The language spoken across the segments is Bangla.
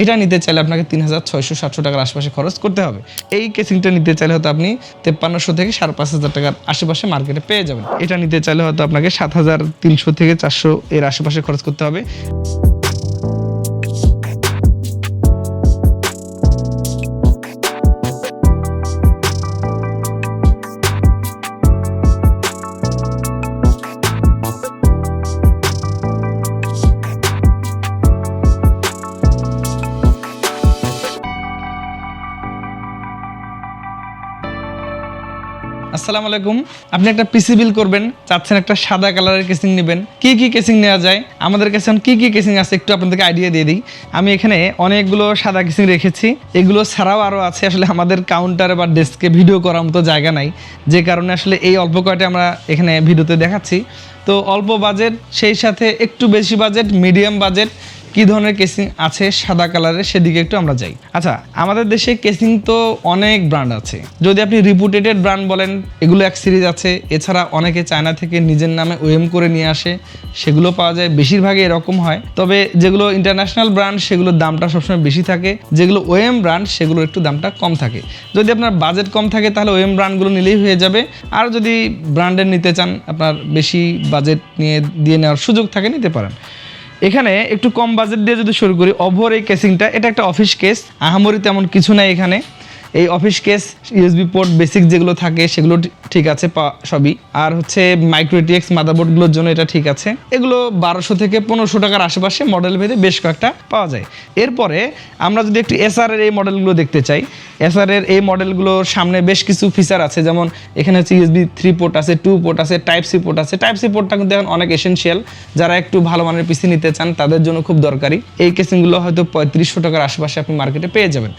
এটা নিতে চাইলে আপনাকে 3600-700 টাকার আশেপাশে খরচ করতে হবে। এই কেসিংটা নিতে চাইলে হয়তো আপনি 5300 থেকে 5500 টাকার আশেপাশে মার্কেটে পেয়ে যাবেন। এটা নিতে চাইলে হয়তো আপনাকে 7300 থেকে 400 এর আশেপাশে খরচ করতে হবে। আসসালামু আলাইকুম। আপনি একটা পিসি বিল করবেন, চাচ্ছেন একটা সাদা কালারের কেসিং নেবেন। কি কি কেসিং নেওয়া যায়, আমাদের কাছে কি কি কেসিং আছে একটু আপনাদেরকে আইডিয়া দিয়ে দিই। আমি এখানে অনেকগুলো সাদা কেসিং রেখেছি, এগুলো ছাড়াও আরও আছে। আসলে আমাদের কাউন্টারে বা ডেস্কে ভিডিও করার মতো জায়গা নাই, যে কারণে আসলে এই অল্প কয়টা আমরা এখানে ভিডিওতে দেখাচ্ছি। তো অল্প বাজেট, সেই সাথে একটু বেশি বাজেট, মিডিয়াম বাজেট, কি ধরনের কেসিং আছে সাদা কালারের সেদিকে একটু আমরা যাই। আচ্ছা, আমাদের দেশে কেসিং তো অনেক ব্র্যান্ড আছে। যদি আপনি রিপুটেটেড ব্র্যান্ড বলেন, এগুলো এক সিরিজ আছে। এছাড়া অনেকে চায়না থেকে নিজের নামে ওএম করে নিয়ে আসে, সেগুলো পাওয়া যায়। বেশিরভাগই এরকম হয়। তবে যেগুলো ইন্টারন্যাশনাল ব্র্যান্ড সেগুলোর দামটা সবসময় বেশি থাকে, যেগুলো ওএম ব্র্যান্ড সেগুলোর একটু দামটা কম থাকে। যদি আপনার বাজেট কম থাকে তাহলে ওএম ব্র্যান্ডগুলো নিলেই হয়ে যাবে। আর যদি ব্র্যান্ডের নিতে চান, আপনার বেশি বাজেট দিয়ে নেওয়ার সুযোগ থাকে, নিতে পারেন। এখানে একটু কম বাজেট দিয়ে যদি শুরু করি, অভর এই কেসিংটা, এটা একটা অফিস কেস, আহামরি তেমন কিছু নাই এখানে। এই office case, USB port basic যেগুলো থাকে সেগুলো ঠিক আছে সবই। আর হচ্ছে মাইক্রোটিএক্স মাদারবোর্ডগুলোর জন্য এটা ঠিক আছে। এগুলো 1200 থেকে 1500 টাকার আশেপাশে মডেল ভেদে বেশ কয়েকটা পাওয়া যায়। এরপরে আমরা যদি একটু এসআরের এই মডেলগুলো দেখতে চাই, এসআরের এই মডেলগুলোর সামনে বেশ কিছু ফিচার আছে। যেমন এখানে হচ্ছে ইউএসবি 3 পোর্ট আছে, 2 পোর্ট আছে, টাইপ সি পোর্ট আছে। টাইপ সি পোর্টটা কিন্তু এখন অনেক এসেনশিয়াল, যারা একটু ভালো মানের পিসি নিতে চান তাদের জন্য খুব দরকারি। এই কেসিংগুলো হয়তো 3500 টাকার আশেপাশে আপনি মার্কেটে পেয়ে যাবেন।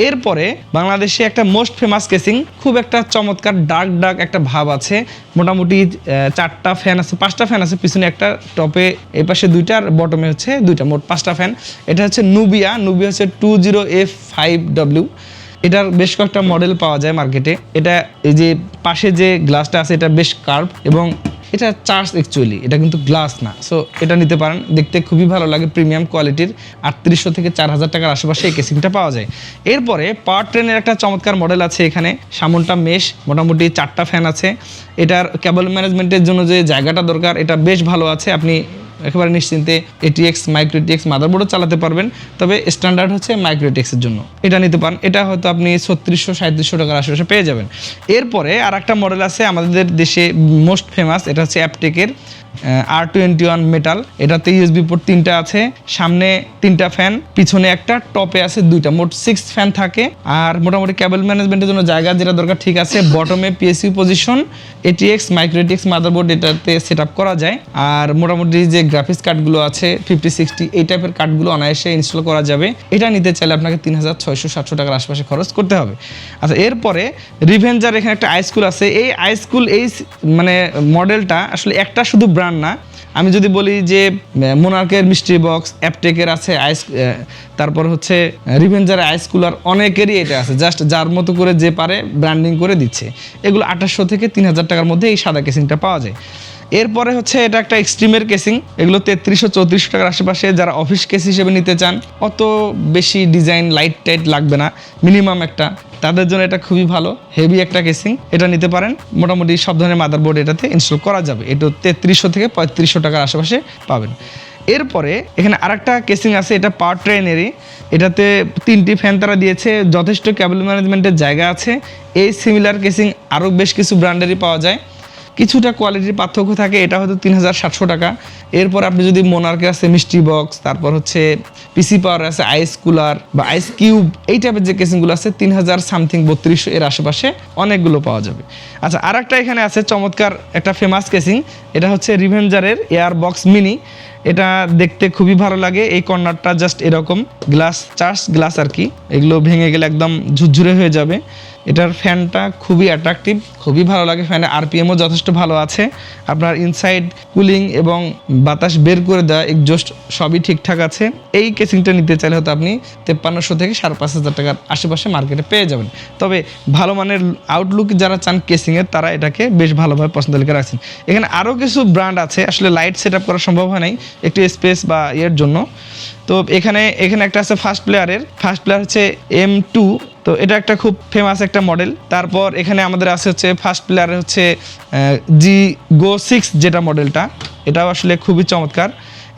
এরপরে বাংলাদেশে একটা মোস্ট ফেমাস কেসিং, খুব একটা চমৎকার ডার্ক একটা ভাব আছে। মোটামুটি 4টা ফ্যান আছে, 5টা ফ্যান আছে, পিছনে একটা, টপে এই পাশে 2টা, আর বটমে হচ্ছে 2টা, মোট 5টা ফ্যান। এটা হচ্ছে নুবিয়া হচ্ছে 20F5W। এটার বেশ কয়েকটা মডেল পাওয়া যায় মার্কেটে। এটা এই যে পাশে যে গ্লাসটা আছে এটা বেশ কার্ভ, এবং এটা চার্জ অ্যাকচুয়ালি, এটা কিন্তু গ্লাস না। সো এটা নিতে পারেন, দেখতে খুবই ভালো লাগে, প্রিমিয়াম কোয়ালিটির। 3800 থেকে 4000 টাকার আশেপাশে এই কেসিংটা পাওয়া যায়। এরপরে পাওয়ার ট্রেনের একটা চমৎকার মডেল আছে এখানে, সামনটা মেশ, মোটামুটি 4টা ফ্যান আছে। এটার কেবল ম্যানেজমেন্টের জন্য যে জায়গাটা দরকার এটা বেশ ভালো আছে। আপনি একেবারে নিশ্চিন্তে এটিএক্স মাইক্রোটিএক্স মাদারবোর্ডও চালাতে পারবেন, তবে স্ট্যান্ডার্ড হচ্ছে মাইক্রোটিএক্সের জন্য। এটা নিতে পারেন, এটা হয়তো আপনি 3600-3700 টাকার আশেপাশে পেয়ে যাবেন। এরপরে আর একটা মডেল আছে আমাদের দেশে মোস্ট ফেমাস, এটা হচ্ছে অ্যাপটেকের R21 মেটাল। এটাতে ইউএসবি পোর্ট 3টা আছে, সামনে 3টা ফ্যান, পিছনে একটা, টপে আছে 2টা, মোট 6 ফ্যান থাকে। আর মোটামুটি কেবল ম্যানেজমেন্টের জন্য জায়গা যেটা দরকার ঠিক আছে। বটমে পিএসইউ পজিশন, এটিএক্স মাইক্রোটিএক্স মাদারবোর্ড এটাতে সেট আপ করা যায়। আর মোটামুটি যে গ্রাফিক্স কার্ডগুলো আছে 5060 এই টাইপের কার্ডগুলো অনায়াসে ইনস্টল করা যাবে। এটা নিতে চাইলে আপনাকে 3600-700 টাকার আশেপাশে খরচ করতে হবে। আচ্ছা, এরপরে রিভেঞ্জার, এখানে একটা আইস্কুল আছে। এই আইস্কুল এই মানে মডেলটা আসলে একটা শুধু ব্র্যান্ড না। আমি যদি বলি যে মোনার্কের মিস্ট্রি বক্স, অ্যাপটেকের আছে তারপর হচ্ছে রিভেঞ্জার আইস কুলার, অনেকেরই এটা আছে। জাস্ট যার মতো করে যে পারে ব্র্যান্ডিং করে দিচ্ছে। এগুলো 2800 থেকে 3000 টাকার মধ্যে এই সাদা কেসিংটা পাওয়া যায়। এরপরে হচ্ছে এটা একটা এক্সট্রিমের কেসিং, এগুলো 3300-3400 টাকার আশেপাশে। যারা অফিস কেস হিসেবে নিতে চান, অত বেশি ডিজাইন লাইট টাইট লাগবে না, মিনিমাম একটা, তাদের জন্য এটা খুবই ভালো, হেভি একটা কেসিং। এটা নিতে পারেন, মোটামুটি সব ধরনের মাদারবোর্ড এটাতে ইনস্টল করা যাবে। এটা 3300 থেকে 3500 টাকার আশেপাশে পাবেন। এরপরে এখানে আরেকটা কেসিং আছে, এটা পাওয়ার ট্রেনেরই। এটাতে 3টি ফ্যান তারা দিয়েছে, যথেষ্ট কেবল ম্যানেজমেন্টের জায়গা আছে। এই সিমিলার কেসিং আরও বেশ কিছু ব্র্যান্ডেরই পাওয়া যায়, কিছুটা কোয়ালিটির পার্থক্য থাকে। এটা হয়তো 3700 টাকা। এরপর আপনি যদি মোনার্কের আছে মিস্ট্রি বক্স, তারপর হচ্ছে পিসি পাওয়ার আছে আইস কুলার বা আইস কিউব, এই টাইপের যে কেসিংগুলো আছে 3000 সামথিং 3200 এর আশেপাশে অনেকগুলো পাওয়া যাবে। আচ্ছা, আর একটা এখানে আছে চমৎকার একটা ফেমাস কেসিং, এটা হচ্ছে রিভেঞ্জারের এয়ার বক্স মিনি। এটা দেখতে খুবই ভালো লাগে। এই কর্নারটা জাস্ট এরকম গ্লাস, চার্জ গ্লাস আর কি, এগুলো ভেঙে গেলে একদম ঝুরঝুরে হয়ে যাবে। এটার ফ্যানটা খুবই অ্যাট্রাকটিভ, খুবই ভালো লাগে। ফ্যানের আরপিএমও যথেষ্ট ভালো আছে। আপনার ইনসাইড কুলিং এবং বাতাস বের করে দেওয়া এক্সজস্ট সবই ঠিকঠাক আছে। এই কেসিংটা নিতে চাইলে হয়তো আপনি 5300 থেকে 5500 টাকার আশেপাশে মার্কেটে পেয়ে যাবেন। তবে ভালো মানের আউটলুক যারা চান কেসিংয়ের, তারা এটাকে বেশ ভালোভাবে পছন্দ করে রাখছেন। এখানে আরও কিছু ব্র্যান্ড আছে, আসলে লাইট সেট আপ করা সম্ভব হয় নাই একটু স্পেস বা এর জন্য। তো এখানে একটা আছে ফার্স্ট প্লেয়ার হচ্ছে M2, তো এটা একটা খুব ফেমাস একটা মডেল। তারপর এখানে আমাদের আছে হচ্ছে ফার্স্ট প্লেয়ারে হচ্ছে Go 6 যেটা মডেলটা, এটাও আসলে খুবই চমৎকার।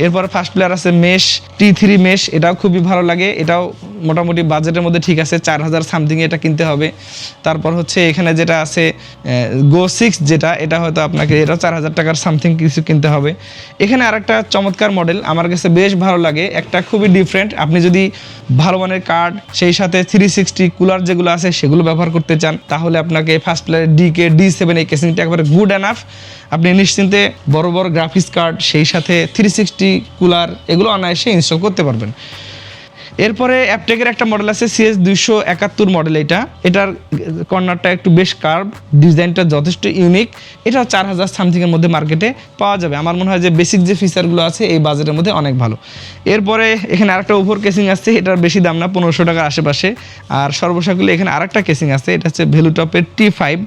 এরপর ফার্স্ট প্লেয়ার আছে মেশ T3 মেশ, এটাও খুবই ভালো লাগে, এটাও মোটামুটি বাজেটের মধ্যে ঠিক আছে, 4000 সামথিং এটা কিনতে হবে। তারপর হচ্ছে এখানে যেটা আছে Go 6 যেটা, এটা হয়তো আপনাকে এটা 4000 টাকার সামথিং কিছু কিনতে হবে। এখানে আরেকটা চমৎকার মডেল আমার কাছে বেশ ভালো লাগে, একটা খুবই ডিফারেন্ট। আপনি যদি ভালো মানের কার্ড সেই সাথে 360 কুলার যেগুলো আছে সেগুলো ব্যবহার করতে চান, তাহলে আপনাকে ফার্স্ট প্লেয়ার D7 এই কেসিংটা একবারে গুড এনাফ। আপনি নিশ্চিন্তে বড় বড় গ্রাফিক্স কার্ড সেই সাথে 360 কুলার এগুলো অনায়াসে ইনস্টল করতে পারবেন। এরপরে অ্যাপটেকের একটা মডেল আছে CS271 মডেল, এটার কর্নারটা একটু বেশ কার্ভ, ডিজাইনটা যথেষ্ট ইউনিক, এটাও 4000 সামথিংয়ের মধ্যে মার্কেটে পাওয়া যাবে। আমার মনে হয় যে বেসিক যে ফিচারগুলো আছে এই বাজেটের মধ্যে অনেক ভালো। এরপরে এখানে আরেকটা ওভার কেসিং আছে, এটার বেশি দাম না, 1500 টাকার আশেপাশে। আর সর্বশেষগুলো এখানে আরেকটা কেসিং আছে, এটা হচ্ছে ভ্যালুটপের T5,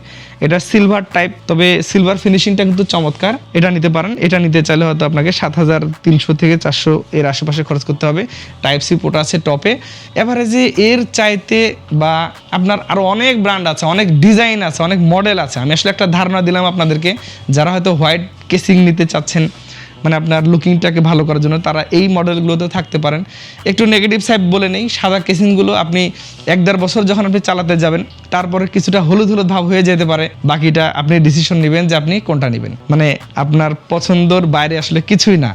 এটা সিলভার টাইপ, তবে সিলভার ফিনিশিংটা কিন্তু চমৎকার, এটা নিতে পারেন। এটা নিতে চাইলে হয়তো আপনাকে 7300 থেকে 400 এর আশেপাশে খরচ করতে হবে। টাইপ সি পোর্ট আছে টপে। এভারেজে এর চাইতে বা আপনার আরও অনেক ব্র্যান্ড আছে, অনেক ডিজাইন আছে, অনেক মডেল আছে। আমি আসলে একটা ধারণা দিলাম আপনাদেরকে, যারা হয়তো হোয়াইট কেসিং নিতে চাচ্ছেন, মানে আপনার লুকিংটাকে ভালো করার জন্য, তারা এই মডেলগুলোতে থাকতে পারেন। একটু নেগেটিভ সাইড বলে নেই, সাদা কেসিংগুলো আপনি 1-1.5 বছর যখন আপনি চালাতে যাবেন, তারপরে কিছুটা হলুদ হলুদ ভাব হয়ে যেতে পারে। বাকিটা আপনি ডিসিশন নেবেন যে আপনি কোনটা নেবেন, মানে আপনার পছন্দর বাইরে আসলে কিছুই না,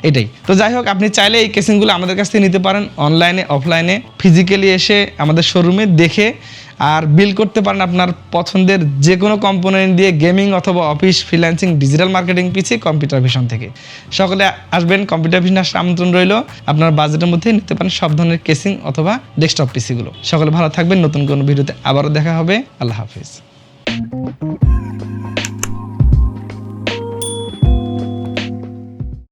এটাই। তো যাই হোক, আপনি চাইলে এই কেসিংগুলো আমাদের কাছ থেকে নিতে পারেন, অনলাইনে অফলাইনে, ফিজিক্যালি এসে আমাদের শোরুমে দেখে, আর বিল করতে পারেন আপনার পছন্দের যে কোনো কম্পোনেন্ট দিয়ে, গেমিং অথবা অফিস, ফ্রিল্যান্সিং, ডিজিটাল মার্কেটিং পিসি, কম্পিউটার ভিশন থেকে। সকলে আসবেন, কম্পিউটার ভিশন আসার আমন্ত্রণ রইল। আপনার বাজেটের মধ্যে নিতে পারেন সব ধরনের কেসিং অথবা ডেস্কটপ পিসিগুলো। সকলে ভালো থাকবেন, নতুন কোনো ভিডিওতে আবারও দেখা হবে। আল্লাহ হাফিজ।